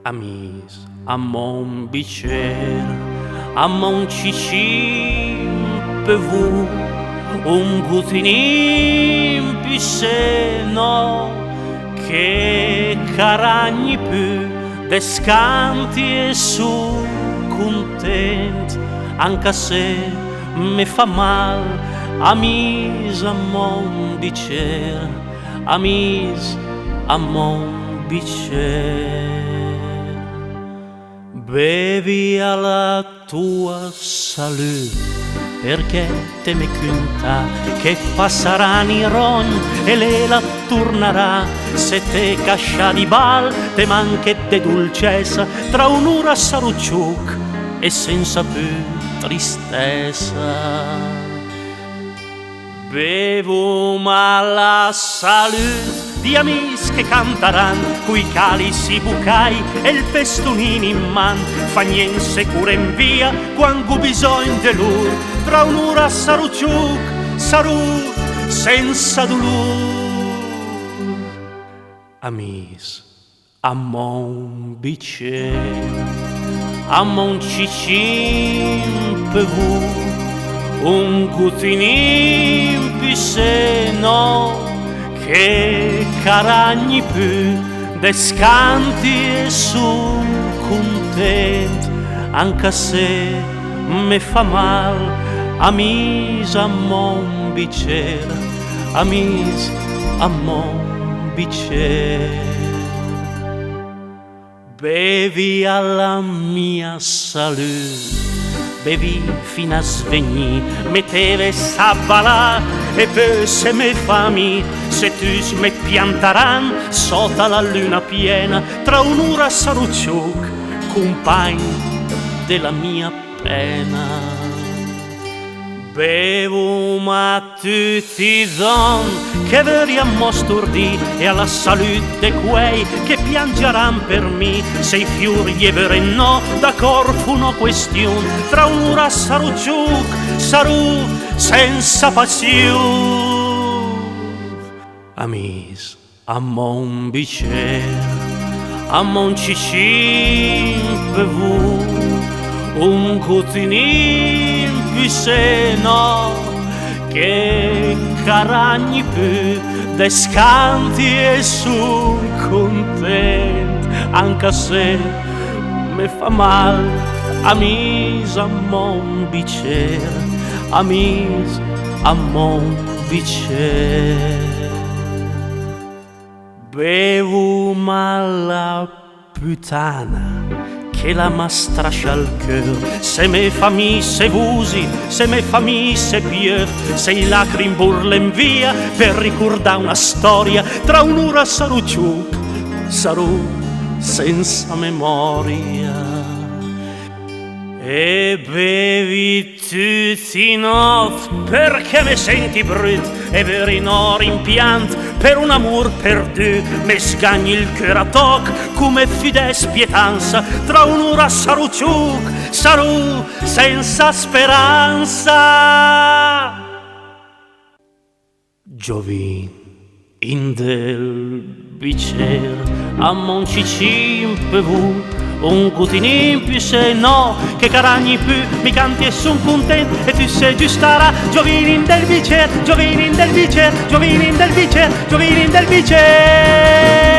Amis, a mon bicer, a mon cicin pe vous, un gutinim piseno, che caragni più descanti e su content, anche se me fa mal, amis a mon bicer, amis a mon bicer. Bevi alla tua salute, perché te me conta che passaran i ron e lei la tornerà. Se te cascia di bal, te manche de dolcezza, tra un'ora sarucciuc e senza più tristezza. Bevo ma la salute di amis che cantaran, cui calici bucai e il pestonino in man, fa nien sicura in via quando bisogno de lur, tra un'ora sarucciuc, saru senza dolor. Amis, a mon bicer, a mon cicin pe vous, un gutinim piseno, che caragni più descanti e su content, anche se me fa mal, amis a mon bicer, amis a mon bicer. Bevi alla mia salute, bevi fino a svenir, metteve sabbalà e poi se me fammi, se tu me piantaran sotto la luna piena, tra un'ora sarucciuc, compagno della mia pena. Bevo ma tutti don che veriamo stordì e alla salute quei che piangeran per me, se i fiori e no, d'accordo fu una questione, tra un'ora sarucciuc, saru senza passione. Amis, a mon bicer, a mon cicin per vous, un gutinim piseno, che caragni più descanti e su content, anche se me fa mal, amis a mon bicer, amis a mon bicer. Bevo ma la puttana che la m'astrascia al cœur, se me fammi se vusi, se me fammi se pieur, se i lacrim burlen via per ricordare una storia, tra un'ora sarucciuc, saru senza memoria. E bevi tutti notte perché me senti brut e veri no rimpiant per un amor perdu, me sgagni il cœur a toc come fides pietanza, tra un'ora sarucciuc, saru senza speranza. Giovin in del bicer, a mon cicin pe vous, un gutinim più se no, che caragni più mi canti e son content, e tu sei giustara, giovinin del bicer, giovinin del bicer, giovinin del bicer, giovinin del bicer.